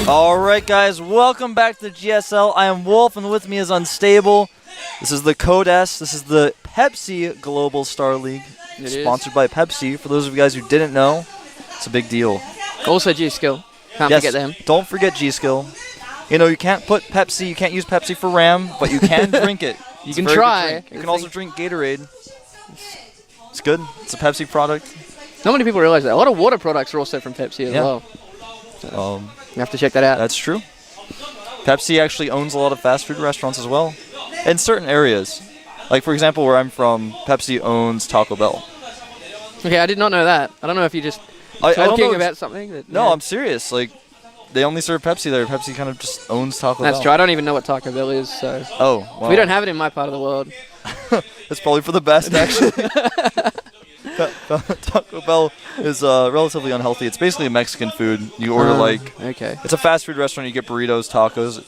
Alright guys, welcome back to GSL. I am Wolf and with me is Unstable. This is the Code S. This is the Pepsi Global Star League. Sponsored by Pepsi. For those of you guys who didn't know, it's a big deal. Also G-Skill. Can't forget them. Don't forget G-Skill. You know, you can't put Pepsi, you can't use Pepsi for RAM, but you can drink it. You can try. You can also drink Gatorade. It's good. It's a Pepsi product. Not many people realize that. A lot of water products are also from Pepsi as well. So you have to check that out. That's true. Pepsi actually owns a lot of fast food restaurants as well. In certain areas. Like, for example, where I'm from, Pepsi owns Taco Bell. Okay, I did not know that. I don't know if you just talking about something. That, no, I'm serious. Like, they only serve Pepsi there. Pepsi kind of just owns Taco Bell. That's true. I don't even know what Taco Bell is, so. Oh, wow. We don't have it in my part of the world. That's probably for the best, actually. Taco Bell is relatively unhealthy. It's basically a Mexican food. You order it's a fast food restaurant. You get burritos, tacos.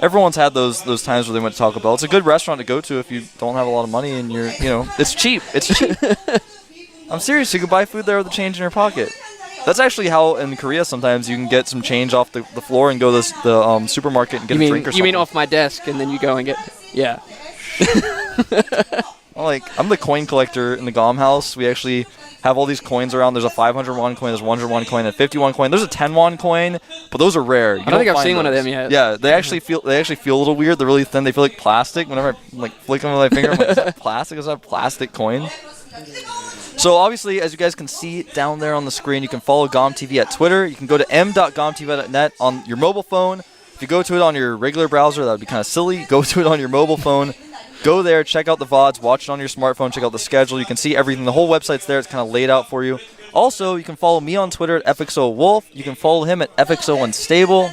Everyone's had those times where they went to Taco Bell. It's a good restaurant to go to if you don't have a lot of money and it's cheap. It's cheap. I'm serious. You can buy food there with the change in your pocket. That's actually how in Korea sometimes you can get some change off the floor and go to the supermarket and get a drink or something. You mean off my desk and then you go and get... Yeah. I'm the coin collector in the GOM house. We actually have all these coins around. There's a 500 won coin, there's a 100 won coin, a 50 won coin. There's a 10 won coin, but those are rare. I don't think I've seen one of them yet. Yeah, they actually feel a little weird. They're really thin. They feel like plastic. Whenever I flick them with my finger, I'm like, is that plastic? Is that a plastic coin? So obviously, as you guys can see down there on the screen, you can follow GOM TV at Twitter. You can go to m.gomtv.net on your mobile phone. If you go to it on your regular browser, that would be kind of silly. Go to it on your mobile phone. Go there, check out the VODs, watch it on your smartphone, check out the schedule. You can see everything. The whole website's there. It's kind of laid out for you. Also, you can follow me on Twitter at FXOWolf. You can follow him at FXOUnstable.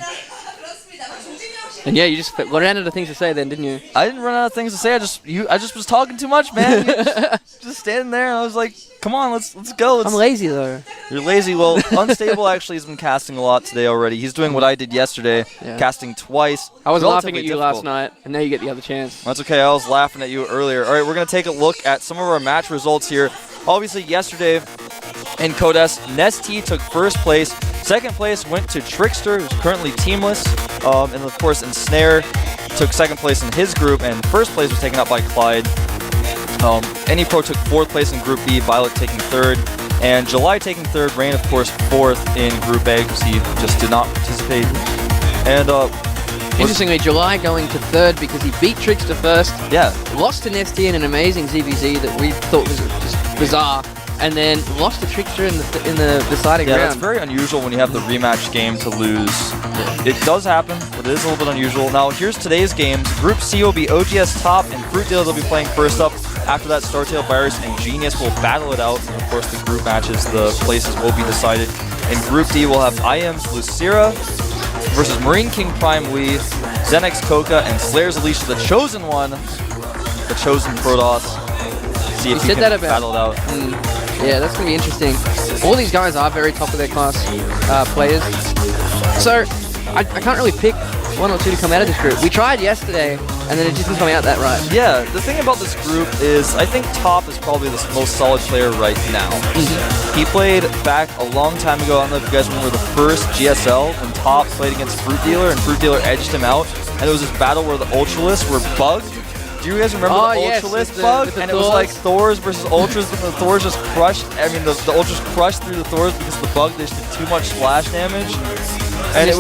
And yeah, you just ran out of things to say then, didn't you? I didn't run out of things to say. I just was talking too much, man. just standing there, and I was like, come on, let's go. I'm lazy, though. You're lazy. Well, Unstable actually has been casting a lot today already. He's doing what I did yesterday, casting twice. I was laughing at you last night, and now you get the other chance. That's okay. I was laughing at you earlier. All right, we're going to take a look at some of our match results here. Obviously, yesterday in Code S, Nesty took first place. Second place went to Trickster, who's currently teamless. And of course, Ensnare took second place in his group, and first place was taken up by Clyde. Any Pro took fourth place in Group B, Violet taking third, and July taking third, Rain, of course, fourth in Group A, because he just did not participate. And interestingly, July going to third because he beat Trickster first. Yeah. Lost to Nesty in an amazing ZVZ that we thought was just bizarre. And then lost to Trickster in the deciding round. Yeah, that's very unusual when you have the rematch game to lose. It does happen, but it is a little bit unusual. Now, here's today's games. Group C will be OGS Top, and FruitDealer will be playing first up. After that, StarTale Virus and Genius will battle it out. And of course, the group matches, the places will be decided. In Group D, we'll have IM's Lucira versus Marine King Prime Wii, Zenex Coca, and Slayer's Alicia, the chosen one, the chosen Protoss. See if you can battle it out. Yeah, that's going to be interesting. All these guys are very top of their class players. So, I can't really pick one or two to come out of this group. We tried yesterday, and then it just didn't come out that right. Yeah, the thing about this group is I think Top is probably the most solid player right now. He played back a long time ago. I don't know if you guys remember the first GSL when Top played against FruitDealer, and FruitDealer edged him out. And there was this battle where the Ultralists were bugged. Do you guys remember the Ultralist bug? And it was like Thors versus Ultras, and the Thors just crushed. I mean, the Ultras crushed through the Thors because the bug just did too much splash damage. And it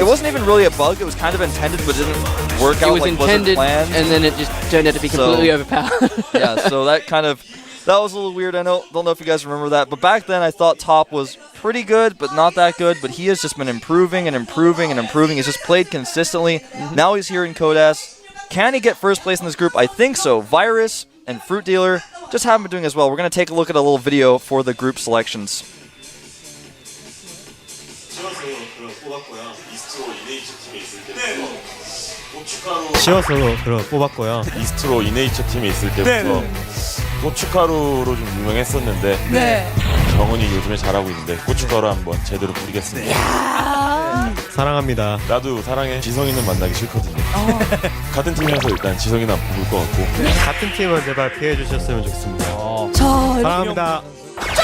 wasn't even really a bug. It was kind of intended, but it didn't work out like was planned. And then it just turned out to be completely overpowered. Yeah, so that was a little weird. I don't know if you guys remember that, but back then I thought Top was pretty good, but not that good. But he has just been improving and improving and improving. He's just played consistently. Now he's here in Code S. Can he get first place in this group? I think so. Virus and FruitDealer just haven't been doing as well. We're going to take a look at a little video for the group selections. 시어서로 뽑았고요. 이스트로 이네이처 팀에 있을 때부터 고춧가루로 좀 유명했었는데 정훈이 요즘에 잘하고 있는데 고춧가루 한번 제대로 부리겠습니다. 사랑합니다. 나도 사랑해. 지성이는 만나기 싫거든요. 같은 팀이라서 일단 지성이는 안 뽑을 것 같고. 같은 팀은 제발 피해 주셨으면 좋겠습니다. 사랑합니다.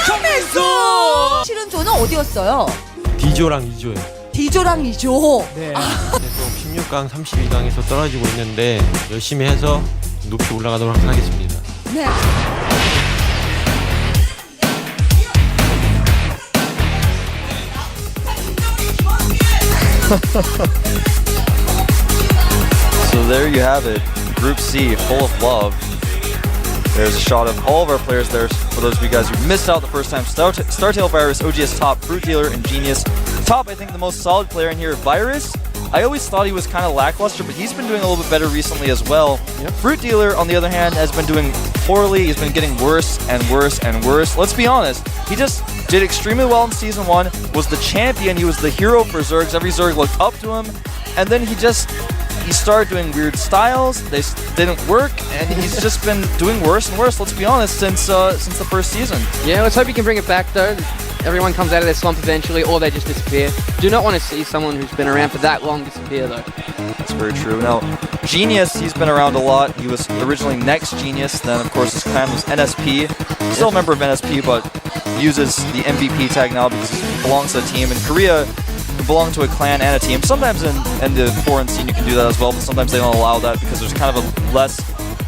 처음에서 실은 저는 어디였어요? D조랑 2조요. D조랑이죠. 네. 계속 16강, 32강에서 떨어지고 있는데 열심히 해서 높이 올라가도록 하겠습니다. 네. So there you have it. Group C, full of love. There's a shot of all of our players there for those of you guys who missed out the first time. Startail, Virus, OGS Top, FruitDealer, and Genius. Top, I think the most solid player in here, Virus. I always thought he was kind of lackluster, but he's been doing a little bit better recently as well. Yep. FruitDealer, on the other hand, has been doing poorly. He's been getting worse and worse and worse. Let's be honest. He just did extremely well in Season 1, was the champion, he was the hero for Zergs. Every Zerg looked up to him, and then he started doing weird styles. They didn't work, and he's just been doing worse and worse, let's be honest, since the first season. Yeah, let's hope you can bring it back though. Everyone comes out of their slump eventually, or they just disappear. Do not want to see someone who's been around for that long disappear though. That's very true. Now, Genius, he's been around a lot. He was originally Next Genius, then of course his clan was NSP. Still a member of NSP, but uses the MVP tag now because he belongs to a team. In Korea, you belong to a clan and a team. Sometimes in the foreign scene you can do that as well, but sometimes they don't allow that because there's kind of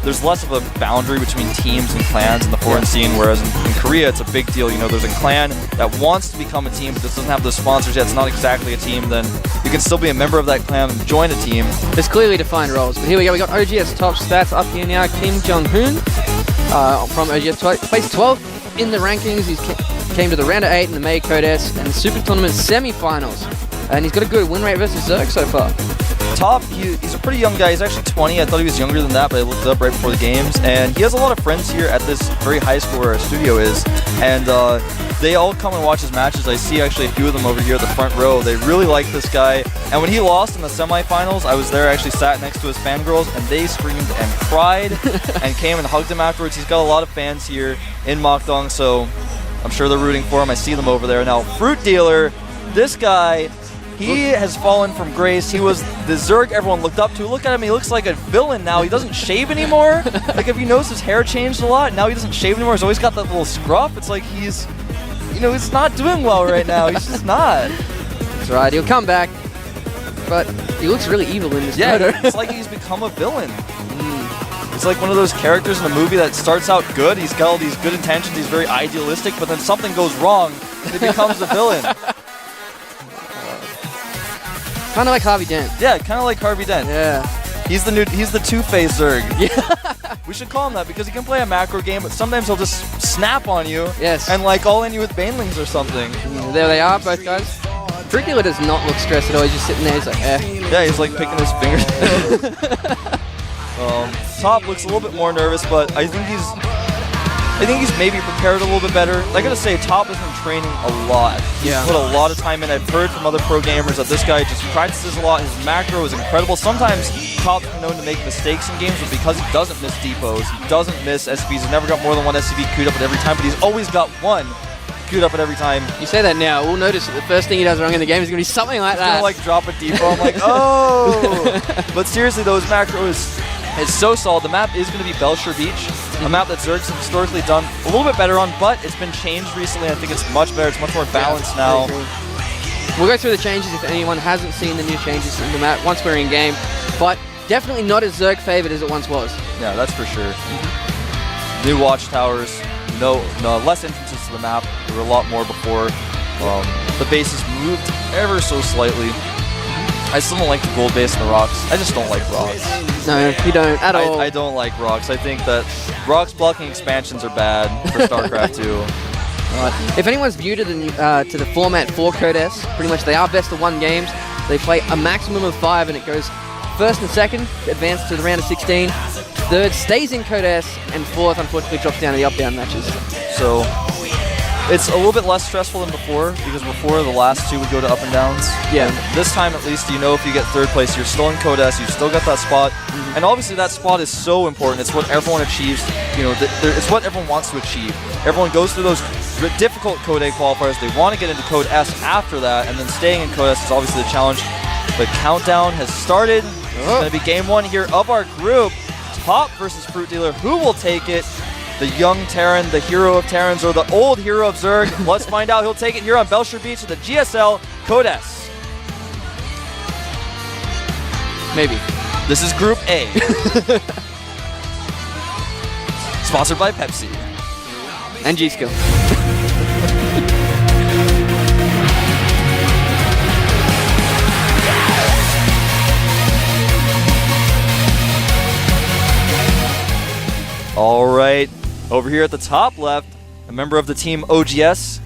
there's less of a boundary between teams and clans in the foreign scene, whereas in Korea it's a big deal. You know, there's a clan that wants to become a team but doesn't have the sponsors yet. It's not exactly a team. Then you can still be a member of that clan and join a team. There's clearly defined roles. But here we go. We got OGS top stats up here now. Kim Jong-hoon from OGS placed 12th in the rankings. He's came to the round of 8 in the May Codes and the Super Tournament semi-finals. And he's got a good win rate versus Zerg so far. Top, he's a pretty young guy. He's actually 20. I thought he was younger than that, but I looked it up right before the games. And he has a lot of friends here at this very high school where our studio is. And they all come and watch his matches. I see actually a few of them over here at the front row. They really like this guy. And when he lost in the semifinals, I was there, actually sat next to his fangirls, and they screamed and cried and came and hugged him afterwards. He's got a lot of fans here in Mokdong, so I'm sure they're rooting for him. I see them over there. Now, FruitDealer, this guy, he has fallen from grace. He was the Zerg everyone looked up to. Look at him, he looks like a villain now. He doesn't shave anymore. Like, if you notice, his hair changed a lot. Now he doesn't shave anymore. He's always got that little scruff. It's like he's not doing well right now. He's just not. That's right, he'll come back. But he looks really evil in this photo. Yeah, it's like he's become a villain. It's like one of those characters in a movie that starts out good. He's got all these good intentions. He's very idealistic, but then something goes wrong and he becomes a villain. Kind of like Harvey Dent. Yeah, kind of like Harvey Dent. Yeah. He's the two-faced Zerg. Yeah. We should call him that because he can play a macro game, but sometimes he'll just snap on you. Yes. And like all in you with banelings or something. There they are, both guys. FruitDealer does not look stressed at all. He's just sitting there. He's like, eh. Yeah, he's like picking his fingers. Top looks a little bit more nervous, but I think he's maybe prepared a little bit better. I gotta say, Top has been training a lot. He's put a lot of time in. I've heard from other pro gamers that this guy just practices a lot. His macro is incredible. Sometimes Top's been known to make mistakes in games, but because he doesn't miss depots, he doesn't miss SCVs, he's never got more than one SCV queued up at every time, but he's always got one queued up at every time. You say that now, we'll notice that the first thing he does wrong in the game is going to be something like that. He's gonna like drop a depot. I'm like, oh! But seriously, though, his macro is so solid. The map is going to be Belshire Beach, a map that Zergs have historically done a little bit better on, but it's been changed recently. I think it's much better. It's much more balanced now. We'll go through the changes if anyone hasn't seen the new changes in the map once we're in game, but definitely not as Zerg favored as it once was. Yeah, that's for sure. New watchtowers, no less entrances to the map. There were a lot more before. The bases moved ever so slightly. I still don't like the gold base and the rocks. I just don't like rocks. No, you don't at all. I don't like rocks. I think that rocks blocking expansions are bad for StarCraft 2. Right. If anyone's new to the format for Codes, pretty much they are best of 1 games. They play a maximum of 5, and it goes first and second advance to the round of 16. Third stays in Codes, and fourth unfortunately drops down to the up-down matches. So it's a little bit less stressful than before, because before the last 2 would go to up and downs. Yeah. And this time at least, if you get 3rd place, you're still in Codes, you've still got that spot. And obviously that spot is so important. It's what everyone achieves. It's what everyone wants to achieve. Everyone goes through those difficult Code A qualifiers. They want to get into Code S after that, and then staying in Code S is obviously the challenge. The countdown has started. It's going to be game 1 here of our group. Top versus FruitDealer. Who will take it? The young Terran, the hero of Terrans, or the old hero of Zerg? Let's find out. He'll take it here on Belshire Beach at the GSL Codes. Maybe. This is Group A. Sponsored by Pepsi. And G-Skill. All right, over here at the top left, a member of the team OGS.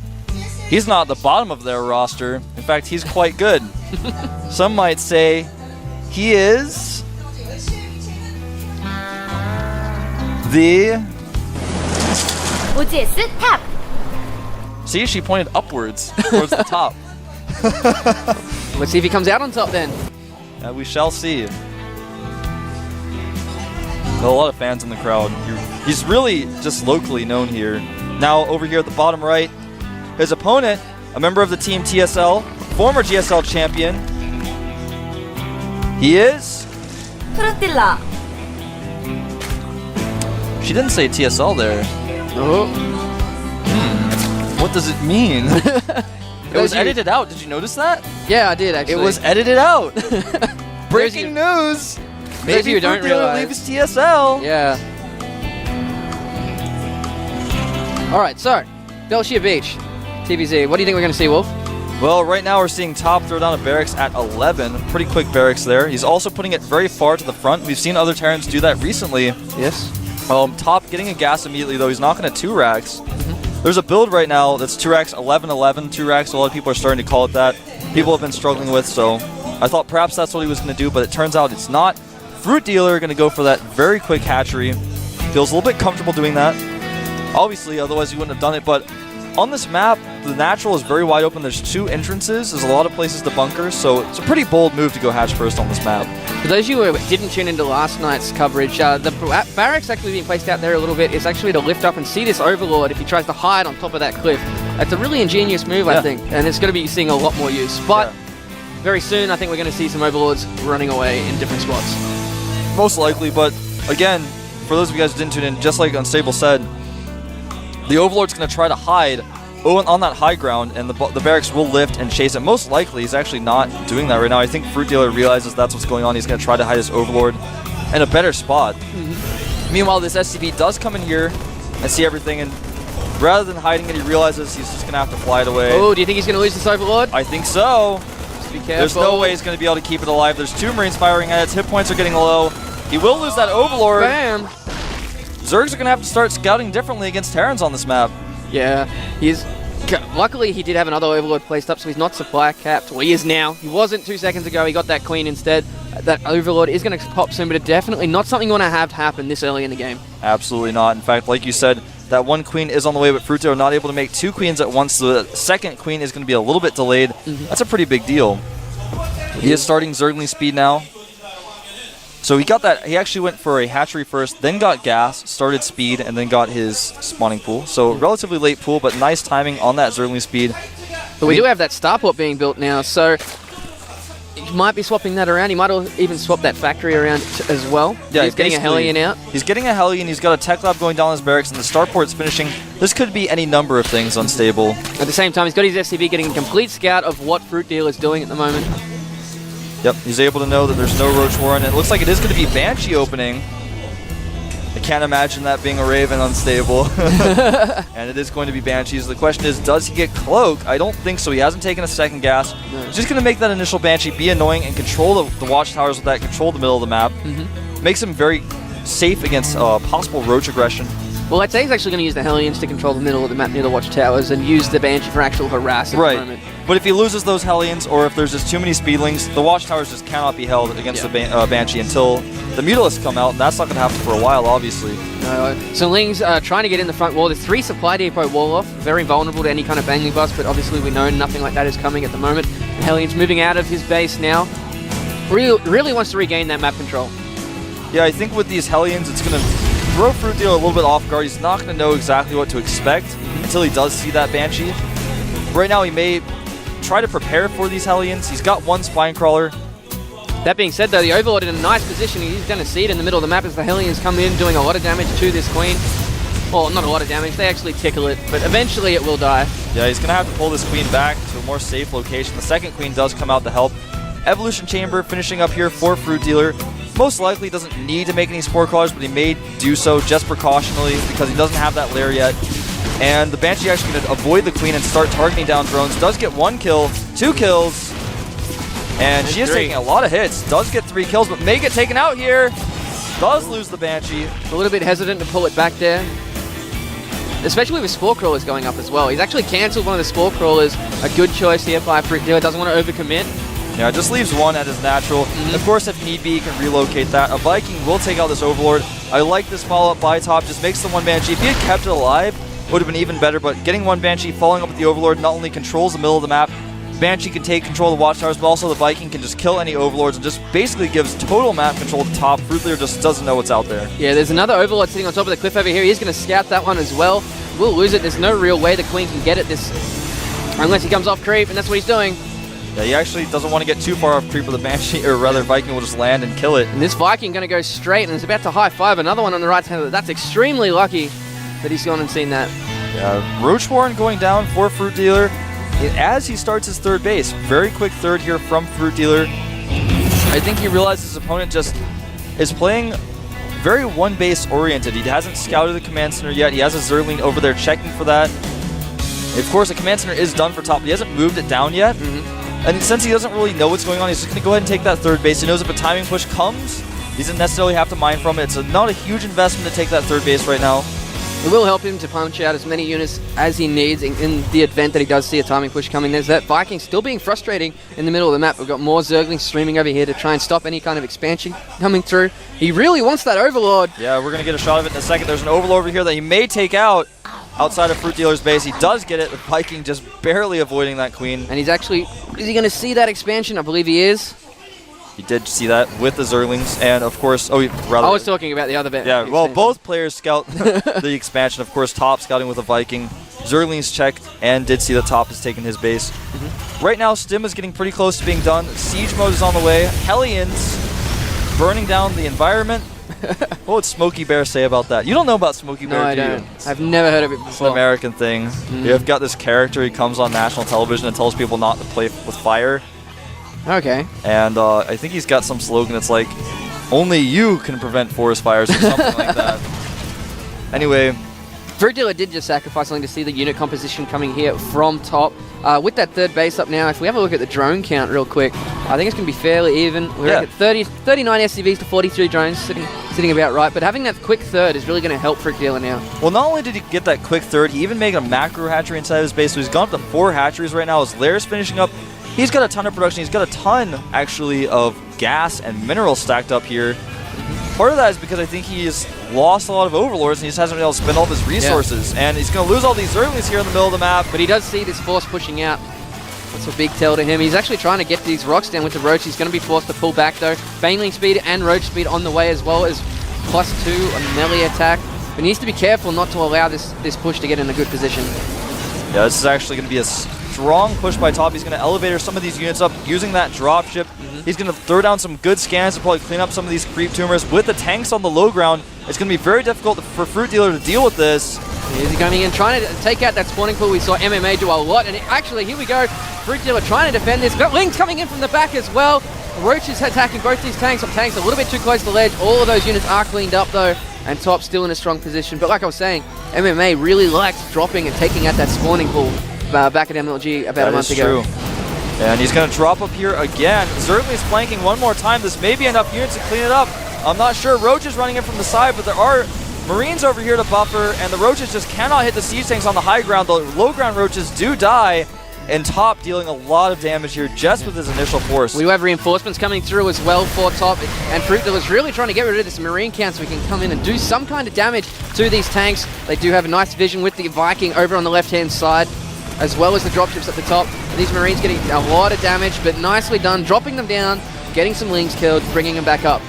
He's not at the bottom of their roster. In fact, he's quite good. Some might say he is the... OGS 탑. See, she pointed upwards towards the top. Let's see if he comes out on top then. We shall see. A lot of fans in the crowd. He's really just locally known here. Now over here at the bottom right, his opponent, a member of the team TSL, former GSL champion. He is... FruitDealer. She didn't say TSL there. Oh. What does it mean? It was edited out. Did you notice that? Yeah, I did actually. It was edited out. Breaking Breaking news. Maybe you don't FruitDealer realize. leaves TSL. Yeah. All right, so Belshire Beach, TVZ. What do you think we're going to see, Wolf? Well, right now we're seeing Top throw down a barracks at 11. Pretty quick barracks there. He's also putting it very far to the front. We've seen other Terrans do that recently. Yes. Top getting a gas immediately, though. He's not going to 2 racks. There's a build right now that's 2 racks, 11-11. 2 racks, a lot of people are starting to call it that. People have been struggling with, so I thought perhaps that's what he was going to do, but it turns out it's not. FruitDealer going to go for that very quick hatchery. Feels a little bit comfortable doing that. Obviously, otherwise he wouldn't have done it, but on this map, the natural is very wide open. There's 2 entrances. There's a lot of places to bunker, so it's a pretty bold move to go hatch first on this map. For those of you who didn't tune into last night's coverage, the barracks actually being placed out there a little bit is actually to lift up and see this Overlord if he tries to hide on top of that cliff. It's a really ingenious move, I think, and it's going to be seeing a lot more use. But very soon, I think we're going to see some Overlords running away in different spots. Most likely, but again, for those of you guys who didn't tune in, just like Unstable said, the Overlord's going to try to hide on that high ground, and the barracks will lift and chase it. Most likely, he's actually not doing that right now. I think FruitDealer realizes that's what's going on. He's going to try to hide his Overlord in a better spot. Meanwhile, this SCV does come in here and see everything, and rather than hiding it, he realizes he's just going to have to fly it away. Oh, do you think he's going to lose this Overlord? I think so. Just be careful. There's no way he's going to be able to keep it alive. There's 2 Marines firing at it. Hit points are getting low. He will lose that Overlord. Bam! Zergs are going to have to start scouting differently against Terrans on this map. Yeah, luckily he did have another Overlord placed up, so he's not supply capped. Well, he is now. He wasn't 2 seconds ago. He got that Queen instead. That Overlord is going to pop soon, but it's definitely not something you want to have happen this early in the game. Absolutely not. In fact, like you said, that 1 Queen is on the way, but FruitDealer not able to make 2 Queens at once. The second Queen is going to be a little bit delayed. That's a pretty big deal. He is starting Zergling speed now. So he got that. He actually went for a hatchery first, then got gas, started speed, and then got his spawning pool. So relatively late pool, but nice timing on that Zergling speed. But we do have that starport being built now, so he might be swapping that around. He might even swap that factory around as well. Yeah, he's getting a Hellion out. He's getting a Hellion. He's got a tech lab going down his barracks, and the starport's finishing. This could be any number of things unstable. At the same time, he's got his SCV getting a complete scout of what FruitDealer is doing at the moment. Yep, he's able to know that there's no Roach Warren. It looks like it is going to be Banshee opening. I can't imagine that being a Raven unstable. And it is going to be Banshees. The question is, does he get Cloak? I don't think so. He hasn't taken a second gas. No. He's just going to make that initial Banshee be annoying and control the watchtowers with that, control the middle of the map. Makes him very safe against possible Roach aggression. Well, I'd say he's actually going to use the Hellions to control the middle of the map near the watchtowers and use the Banshee for actual harass at the moment. But if he loses those Hellions, or if there's just too many Speedlings, the watchtowers just cannot be held against the Banshee until the Mutalisks come out, and that's not going to happen for a while, obviously. No, so Ling's trying to get in the front wall. There's 3 supply depot wall off, very vulnerable to any kind of banging bust, but obviously we know nothing like that is coming at the moment. The Hellion's moving out of his base now. Really wants to regain that map control. Yeah, I think with these Hellions, it's going to throw FruitDealer a little bit off guard. He's not going to know exactly what to expect until he does see that Banshee. Right now, he may try to prepare for these Hellions. He's got 1 Spine Crawler. That being said, though, the Overlord in a nice position. He's going to see it in the middle of the map as the Hellions come in, doing a lot of damage to this Queen. Well, not a lot of damage. They actually tickle it, but eventually it will die. Yeah, he's going to have to pull this Queen back to a more safe location. The second Queen does come out to help. Evolution Chamber finishing up here for Fruit Dealer. Most likely doesn't need to make any Spore Crawlers, but he may do so just precautionally because he doesn't have that lair yet. And the Banshee actually going to avoid the Queen and start targeting down drones. Does get 1 kill, 2 kills, and she is taking a lot of hits. Does get 3 kills, but may get taken out here. Does lose the Banshee. A little bit hesitant to pull it back there. Especially with Spore Crawlers going up as well. He's actually cancelled one of the Spore Crawlers. A good choice here by Fruit Dealer. Doesn't want to overcommit. Yeah, just leaves 1 at his natural. Of course, if need be, he can relocate that. A Viking will take out this Overlord. I like this follow-up by top. Just makes the 1 Banshee. If he had kept it alive, it would have been even better. But getting 1 Banshee, following up with the Overlord, not only controls the middle of the map, Banshee can take control of the Watchtowers, but also the Viking can just kill any Overlords and just basically gives total map control at the top. Fruit Dealer just doesn't know what's out there. Yeah, there's another Overlord sitting on top of the cliff over here. He's going to scout that one as well. We'll lose it. There's no real way the Queen can get it this, unless he comes off creep, and that's what he's doing. Yeah, he actually doesn't want to get too far off creep with the Banshee, or rather Viking will just land and kill it. And this Viking going to go straight and is about to high-five another one on the right hand. That's extremely lucky that he's gone and seen that. Yeah, Roachborn going down for Fruit Dealer as he starts his third base. Very quick third here from Fruit Dealer. I think he realized his opponent just is playing very one base oriented. He hasn't scouted the command center yet. He has a Zerling over there checking for that. Of course, the command center is done for top, but he hasn't moved it down yet. And since he doesn't really know what's going on, he's just going to go ahead and take that third base. He knows if a timing push comes, he doesn't necessarily have to mine from it. It's not a huge investment to take that third base right now. It will help him to punch out as many units as he needs in the event that he does see a timing push coming. There's that Viking still being frustrating in the middle of the map. We've got more Zerglings streaming over here to try and stop any kind of expansion coming through. He really wants that Overlord. Yeah, we're going to get a shot of it in a second. There's an Overlord over here that he may take out outside of Fruit Dealer's base. He does get it. The Viking just barely avoiding that Queen. And he's actually, is he going to see that expansion? I believe he is. He did see that with the Zerlings, and of course, I was talking about the other bit. Yeah, well, both players scout the expansion. Of course, top scouting with a Viking. Zerlings checked and did see that top has taken his base. Right now, Stim is getting pretty close to being done. Siege mode is on the way. Hellions burning down the environment. What would Smokey Bear say about that? You don't know about Smokey Bear, no, I don't. I've never heard of it before. It's an American thing. You've got this character, he comes on national television and tells people not to play with fire. Okay. And I think he's got some slogan that's like, only you can prevent forest fires or something like that. Anyway. Fruit Dealer did just sacrifice something to see the unit composition coming here from top. With that third base up now, if we have a look at the drone count real quick, I think it's going to be fairly even. We're at 39 SCVs to 43 drones, sitting about right. But having that quick third is really going to help Fruit Dealer now. Well, not only did he get that quick third, he even made a macro hatchery inside his base. So he's gone up to 4 hatcheries right now. His lair's finishing up. He's got a ton of production. He's got a ton, actually, of gas and minerals stacked up here. Part of that is because I think he's lost a lot of Overlords and he just hasn't been able to spend all of his resources. And he's going to lose all these Zerglings here in the middle of the map. But he does see this force pushing out. That's a big tell to him. He's actually trying to get these rocks down with the Roach. He's going to be forced to pull back, though. Baneling speed and Roach speed on the way, as well as +2 a melee attack. But he needs to be careful not to allow this push to get in a good position. Yeah, this is actually going to be a strong push by top. He's going to elevator some of these units up using that dropship. He's going to throw down some good scans to probably clean up some of these creep tumors. With the tanks on the low ground, it's going to be very difficult for Fruit Dealer to deal with this. He's coming in, trying to take out that spawning pool. We saw MMA do a lot, and actually, here we go. Fruit Dealer trying to defend this. Got Lings coming in from the back as well. Roach is attacking both these tanks. Tanks a little bit too close to the ledge. All of those units are cleaned up, though, and top still in a strong position. But like I was saying, MMA really likes dropping and taking out that spawning pool back at MLG about a month ago. That is true. And he's going to drop up here again. Zergling's flanking one more time. This may be enough units to clean it up. I'm not sure. Roach is running in from the side, but there are Marines over here to buffer, and the Roaches just cannot hit the siege tanks on the high ground. The low ground Roaches do die, and top dealing a lot of damage here just with his initial force. We do have reinforcements coming through as well for top, and Fruit Dealer's really trying to get rid of this Marine count so we can come in and do some kind of damage to these tanks. They do have a nice vision with the Viking over on the left-hand side, as well as the dropships at the top. And these Marines getting a lot of damage, but nicely done, dropping them down, getting some Lings killed, bringing them back up.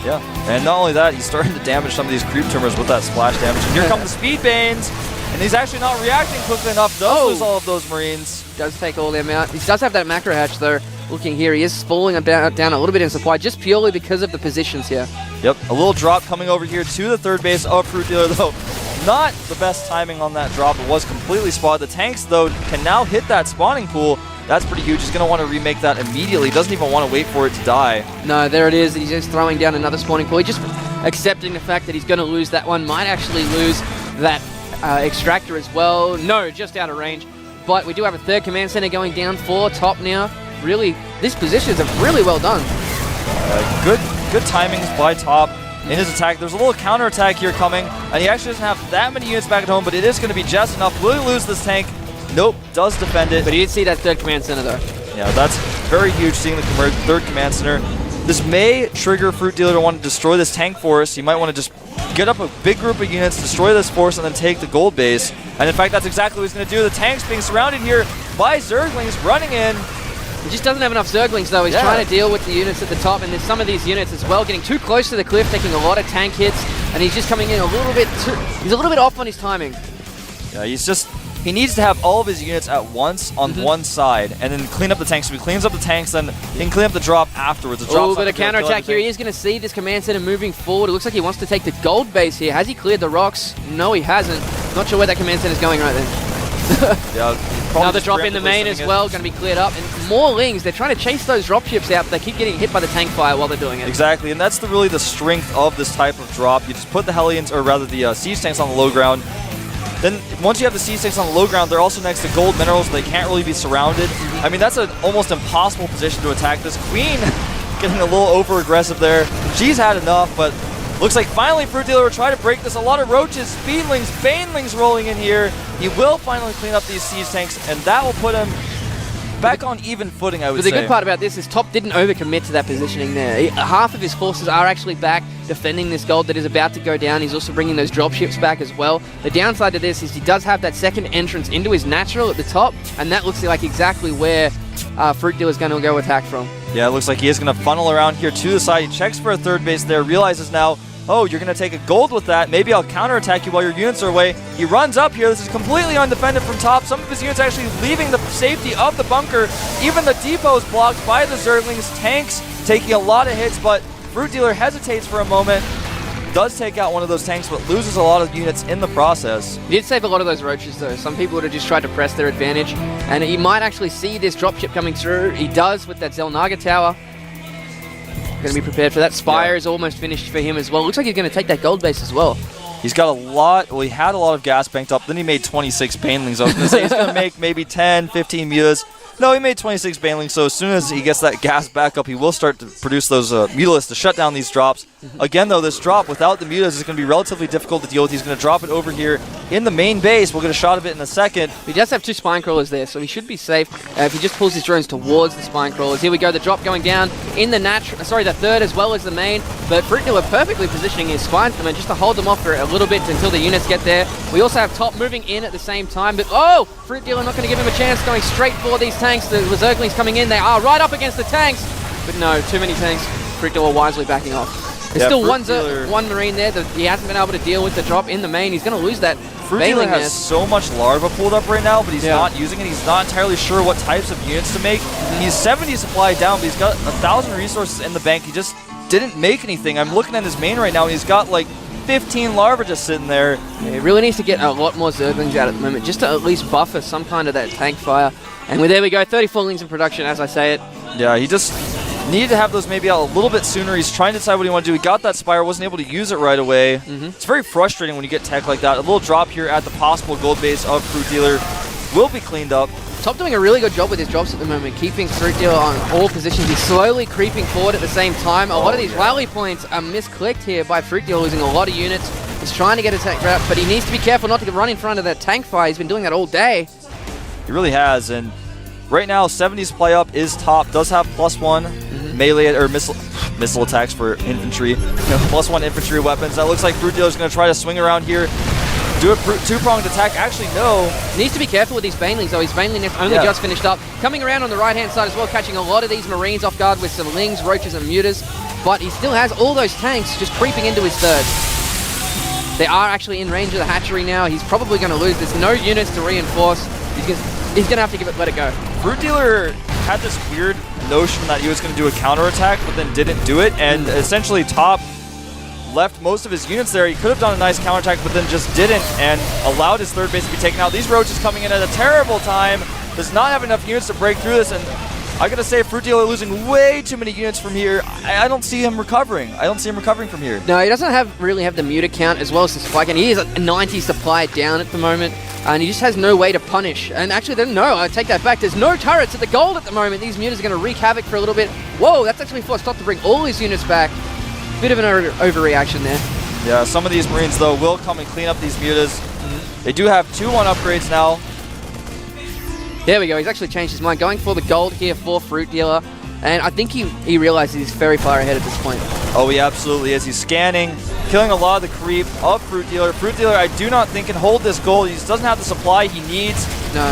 Yeah, and not only that, he's starting to damage some of these creep tumors with that splash damage. And here come the Speed Banes, and he's actually not reacting quickly enough. Does lose all of those Marines. Does take all them out. He does have that macro hatch, though. Looking here, he is falling down a little bit in supply, just purely because of the positions here. Yep, a little drop coming over here to the third base of Fruit Dealer, though. Not the best timing on that drop. It was completely spotted. The tanks, though, can now hit that spawning pool. That's pretty huge. He's going to want to remake that immediately. Doesn't even want to wait for it to die. No, there it is. He's just throwing down another spawning pool. He's just accepting the fact that he's going to lose that one. Might actually lose that extractor as well. No, just out of range. But we do have a third command center going down for top now. Really, these positions are really well done. Good timings by top in his attack. There's a little counter attack here coming, and he actually doesn't have that many units back at home, but it is going to be just enough. Will he lose this tank? Nope, does defend it. But he did see that third command center though. Yeah, that's very huge, seeing the third command center. This may trigger FruitDealer to want to destroy this tank force. He might want to just get up a big group of units, destroy this force, and then take the gold base. And in fact, that's exactly what he's going to do. The tank's being surrounded here by Zerglings running in. He just doesn't have enough Zerglings though. He's trying to deal with the units at the top, and there's some of these units as well getting too close to the cliff, taking a lot of tank hits, and he's just coming in a little bit he's a little bit off on his timing. Yeah, he needs to have all of his units at once on one side, and then clean up the tanks. So he cleans up the tanks, then he can clean up the drop afterwards. A little bit of counterattack here. He is going to see this command center moving forward. It looks like he wants to take the gold base here. Has he cleared the rocks? No, he hasn't. Not sure where that command center is going right then. Yeah, another drop in the main as well, going to be cleared up. And more Lings. They're trying to chase those dropships out, but they keep getting hit by the tank fire while they're doing it. Exactly, and that's really the strength of this type of drop. You just put the Hellions, or rather the siege tanks on the low ground. Then once you have the siege tanks on the low ground, they're also next to gold minerals. They can't really be surrounded. I mean, that's an almost impossible position to attack. This Queen getting a little over-aggressive there. She's had enough, but looks like finally FruitDealer will try to break this. A lot of roaches, speedlings, banelings rolling in here. He will finally clean up these siege tanks, and that will put him back on even footing, I would say. But the good part about this is Top didn't overcommit to that positioning there. Half of his forces are actually back defending this gold that is about to go down. He's also bringing those dropships back as well. The downside to this is he does have that second entrance into his natural at the top, and that looks like exactly where FruitDealer is going to go attack from. Yeah, it looks like he is going to funnel around here to the side. He checks for a third base there, realizes now, oh, you're going to take a gold with that. Maybe I'll counterattack you while your units are away. He runs up here. This is completely undefended from top. Some of his units actually leaving the safety of the bunker. Even the depot is blocked by the Zerglings. Tanks taking a lot of hits, but FruitDealer hesitates for a moment. Does take out one of those tanks, but loses a lot of units in the process. He did save a lot of those roaches, though. Some people would have just tried to press their advantage, and he might actually see this dropship coming through. He does with that Zelnaga tower. Going to be prepared for that. Spire is almost finished for him as well. Looks like he's going to take that gold base as well. He's got a lot, well, he had a lot of gas banked up, then he made 26 banelings. I was going to say he's going to make maybe 10, 15 mutas. No, he made 26 banelings, so as soon as he gets that gas back up, he will start to produce those mutalisks to shut down these drops. Again, though, this drop without the mutas is going to be relatively difficult to deal with. He's going to drop it over here in the main base. We'll get a shot of it in a second. He does have 2 spine crawlers there, so he should be safe if he just pulls his drones towards the spine crawlers. Here we go, the drop going down in the the third as well as the main, but FruitDealer perfectly positioning his spine just to hold them off for a little bit until the units get there. We also have top moving in at the same time, but oh, FruitDealer not going to give him a chance, going straight for these tanks. The Zerglings coming in, they are right up against the tanks, but no, too many tanks. FruitDealer wisely backing off. There's still one Marine there that he hasn't been able to deal with the drop in the main. He's going to lose that. FruitDealer has so much larva pulled up right now, but he's not using it. He's not entirely sure what types of units to make. He's 70 supply down, but he's got 1,000 resources in the bank. He just didn't make anything. I'm looking at his main right now, and he's got like 15 larvae just sitting there. Yeah, he really needs to get a lot more Zerglings out at the moment, just to at least buffer some kind of that tank fire. And there we go, 34 Lings in production as I say it. Yeah, he just needed to have those maybe out a little bit sooner. He's trying to decide what he wants to do. He got that Spire, wasn't able to use it right away. It's very frustrating when you get tech like that. A little drop here at the possible gold base of FruitDealer will be cleaned up. Top doing a really good job with his drops at the moment, keeping FruitDealer on all positions. He's slowly creeping forward at the same time. A lot of these rally points are misclicked here by FruitDealer, losing a lot of units. He's trying to get a tank grab, but he needs to be careful not to run in front of that tank fire. He's been doing that all day. He really has, and right now 70 supply up is top. Does have +1 melee or missile attacks for infantry. +1 infantry weapons. That looks like FruitDealer's going to try to swing around here. Do a two-pronged attack. Actually, no. Needs to be careful with these Banelings, though. His Baneling nest only just finished up. Coming around on the right-hand side as well, catching a lot of these Marines off guard with some Lings, Roaches, and Mutas. But he still has all those tanks just creeping into his third. They are actually in range of the hatchery now. He's probably going to lose. There's no units to reinforce. He's going to have to let it go. FruitDealer had this weird notion that he was going to do a counterattack, but then didn't do it, and essentially Top left most of his units there. He could have done a nice counterattack, but then just didn't, and allowed his third base to be taken out. These roaches coming in at a terrible time. does not have enough units to break through this, and I gotta say, FruitDealer losing way too many units from here. I don't see him recovering. I don't see him recovering from here. No, he doesn't really have the muta count as well as the spike, and he is at 90 supply down at the moment, and he just has no way to punish. And actually, no, I take that back. There's no turrets at the gold at the moment. These mutas are going to wreak havoc for a little bit. Whoa, that's actually forced Top to bring all his units back. Bit of an overreaction there. Yeah, some of these Marines, though, will come and clean up these mutas. They do have 2-1 upgrades now. There we go. He's actually changed his mind, going for the gold here for FruitDealer. And I think he realizes he's very far ahead at this point. Oh, he absolutely is. He's scanning, killing a lot of the creep of FruitDealer. FruitDealer, I do not think, can hold this gold. He just doesn't have the supply he needs. No.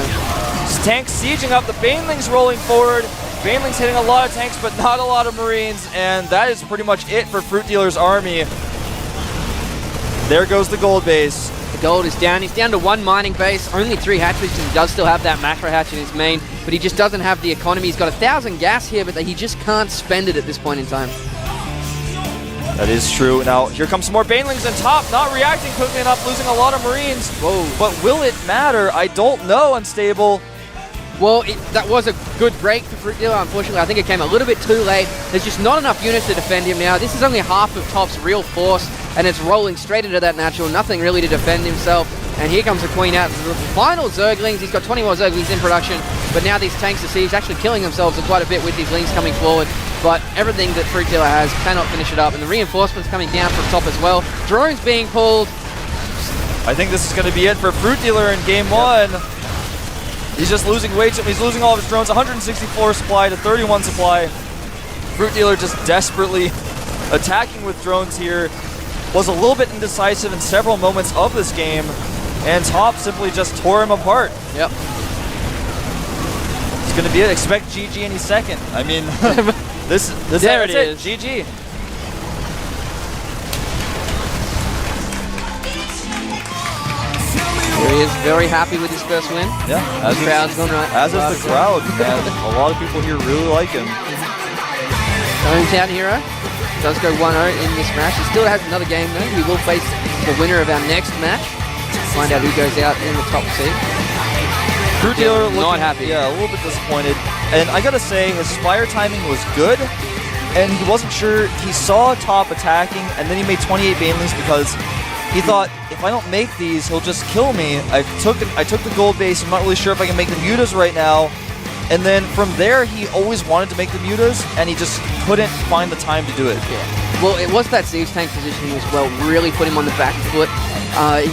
His tanks sieging up. The Banelings rolling forward. Banelings hitting a lot of tanks, but not a lot of Marines. And that is pretty much it for FruitDealer's army. There goes the gold base. The gold is down. He's down to 1 mining base, only 3 hatcheries, and he does still have that macro hatch in his main, but he just doesn't have the economy. He's got 1,000 gas here, but he just can't spend it at this point in time. That is true. Now, here comes some more Banelings in top, not reacting quickly enough, losing a lot of Marines. Whoa. But will it matter? I don't know, Unstable. Well, that was a good break for FruitDealer. Unfortunately, I think it came a little bit too late. There's just not enough units to defend him now. This is only half of Top's real force, and it's rolling straight into that natural. Nothing really to defend himself. And here comes the Queen out. The final Zerglings. He's got 20 more Zerglings in production, but now these tanks are sieged, actually killing themselves quite a bit with these Lings coming forward. But everything that FruitDealer has cannot finish it up, and the reinforcements coming down from top as well. Drones being pulled. I think this is going to be it for FruitDealer in game 1. He's just losing way too. He's losing all of his drones. 164 supply to 31 supply. FruitDealer just desperately attacking with drones here. Was a little bit indecisive in several moments of this game, and Top simply just tore him apart. Yep. It's going to be it. Expect GG any second. I mean, this there it is. GG. Here he is, very happy with his first win. Yeah, The crowd's gone right. as is the crowd, and a lot of people here really like him. Hometown hero does go 1-0 in this match. He still has another game though. He will face the winner of our next match. Find out who goes out in the top seed. FruitDealer not happy. Yeah, a little bit disappointed. And I gotta say, his fire timing was good, and he wasn't sure. He saw Top attacking, and then he made 28 Banelings because he thought, if I don't make these, he'll just kill me. I took the gold base. I'm not really sure if I can make the mutas right now. And then from there, he always wanted to make the mutas, and he just couldn't find the time to do it. Yeah. Well, it was that siege tank positioning as well, really put him on the back foot.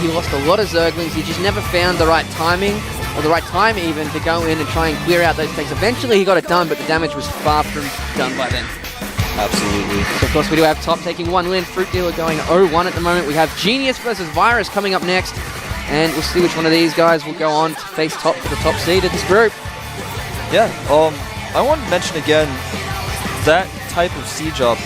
He lost a lot of Zerglings. He just never found the right timing, or the right time even, to go in and try and clear out those tanks. Eventually, he got it done, but the damage was far from done by then. Absolutely. So of course, we do have Top taking 1 win. FruitDealer going 0-1 at the moment. We have Genius versus Virus coming up next, and we'll see which one of these guys will go on to face Top for the top seed of this group. Yeah, I want to mention again, that type of siege up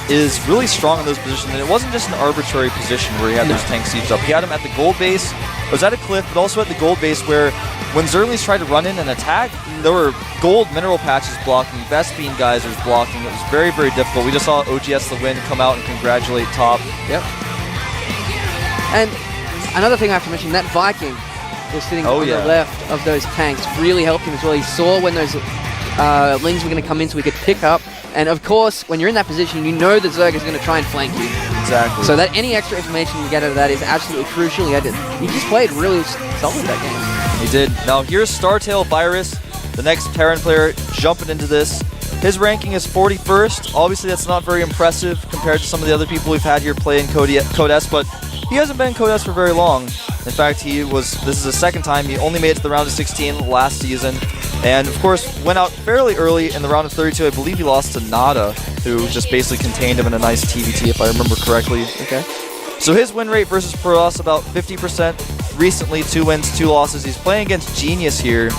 is really strong in those positions, and it wasn't just an arbitrary position where he had those tanks sieged up. He had them at the gold base, it was at a cliff, but also at the gold base where when Zerglings tried to run in and attack, there were gold mineral patches blocking, Vespine geysers blocking. It was very, very difficult. We just saw OGS The Wind come out and congratulate Top. Yep. And another thing I have to mention, that Viking was sitting on the left of those tanks, really helped him as well. He saw when those Lings were going to come in so he could pick up. And of course, when you're in that position, you know that Zerg is going to try and flank you. Exactly. So that any extra information you get out of that is absolutely crucial. He just played really solid that game. He did. Now here's Startail Virus, the next Terran player jumping into this. His ranking is 41st. Obviously, that's not very impressive compared to some of the other people we've had here playing Code S, but he hasn't been in Code S for very long. In fact, this is the second time. He only made it to the round of 16 last season. And of course, went out fairly early in the round of 32. I believe he lost to Nada, who just basically contained him in a nice TVT, if I remember correctly. Okay. So his win rate versus Protoss, about 50%. Recently, 2 wins, 2 losses. He's playing against Genius here.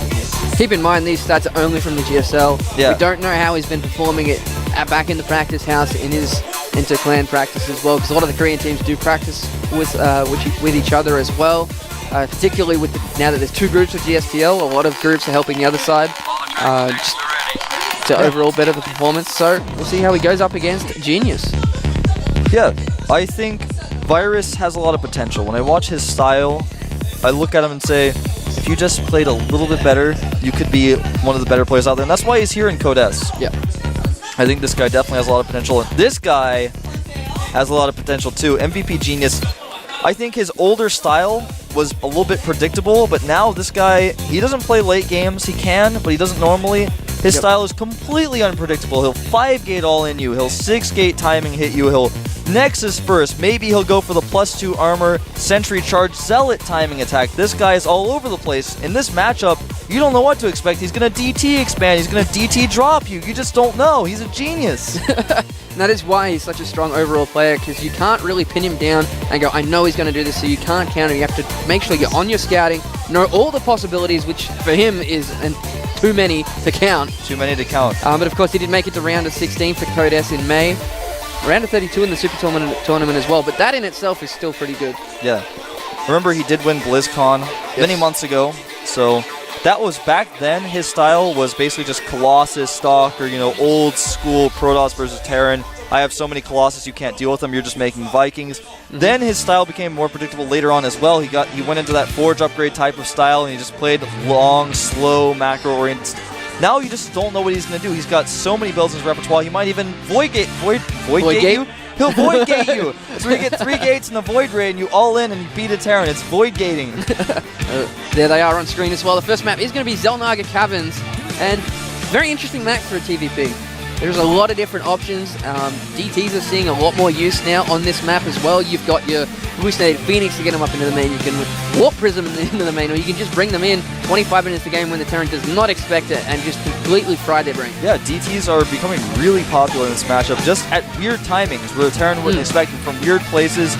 Keep in mind, these stats are only from the GSL. Yeah. We don't know how he's been performing it back in the practice house in his inter-clan practice as well, because a lot of the Korean teams do practice with each other as well. Particularly with now that there's 2 groups of GSTL, a lot of groups are helping the other side just to overall better the performance. So we'll see how he goes up against Genius. Yeah, I think Virus has a lot of potential. When I watch his style, I look at him and say, if you just played a little bit better, you could be one of the better players out there. And that's why he's here in Code S. Yeah. I think this guy definitely has a lot of potential. And this guy has a lot of potential too. MVP Genius. I think his older style was a little bit predictable, but now this guy, he doesn't play late games. He can, but he doesn't normally. His style is completely unpredictable. He'll 5-gate all in you. He'll 6-gate timing hit you. He'll Nexus first. Maybe he'll go for the +2 armor, Sentry Charge, Zealot timing attack. This guy is all over the place. In this matchup, you don't know what to expect. He's going to DT expand. He's going to DT drop you. You just don't know. He's a genius. And that is why he's such a strong overall player, because you can't really pin him down and go, I know he's going to do this, so you can't counter. You have to make sure you're on your scouting, know all the possibilities, which for him is too many to count. Too many to count. But of course, he did make it to round of 16 for Code S in May. Round of 32 in the Super Tournament as well, but that in itself is still pretty good. Yeah. Remember, he did win BlizzCon many months ago, so that was back then. His style was basically just Colossus stock, or old school Protoss versus Terran. I have so many Colossus, you can't deal with them. You're just making Vikings. Then his style became more predictable later on as well. He went into that Forge upgrade type of style, and he just played long, slow, macro-oriented. Now you just don't know what he's going to do. He's got so many builds in his repertoire. He might even void gate you. He'll void gate you. So you get 3 gates in the void raid, and you all in and you beat a Terran. It's void gating. There they are on screen as well. The first map is going to be Xel'Naga Caverns, and very interesting map for a TVP. There's a lot of different options. DTs are seeing a lot more use now on this map as well. You've got your hallucinated Phoenix to get them up into the main. You can warp Prism into the main, or you can just bring them in 25 minutes to game when the Terran does not expect it and just completely fry their brain. Yeah, DTs are becoming really popular in this matchup, just at weird timings where the Terran wouldn't expect it, from weird places.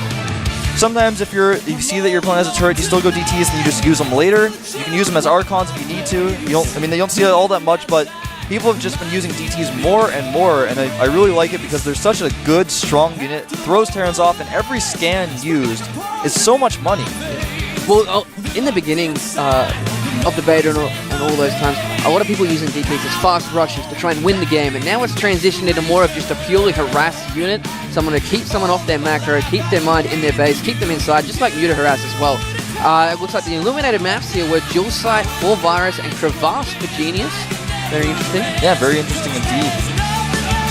Sometimes if you see that your opponent has a turret, you still go DTs and you just use them later. You can use them as Archons if you need to. They don't see it all that much, but people have just been using DTs more and more, and I really like it because they're such a good, strong unit. It throws Terrans off, and every scan used is so much money. Well, in the beginning of the beta and all those times, a lot of people using DTs as fast rushes to try and win the game, and now it's transitioned into more of just a purely harass unit, someone to keep someone off their macro, keep their mind in their base, keep them inside, just like Muta Harass as well. It looks like the illuminated maps here were Dual Sight for Virus and Crevasse for Genius. Very interesting. Yeah, very interesting indeed.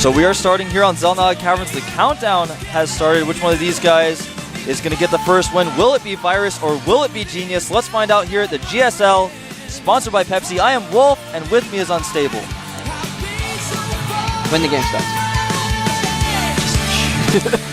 So we are starting here on Xel'Naga Caverns. The countdown has started. Which one of these guys is going to get the first win? Will it be Virus or will it be Genius? Let's find out here at the GSL, sponsored by Pepsi. I am Wolf, and with me is Unstable. When the game starts.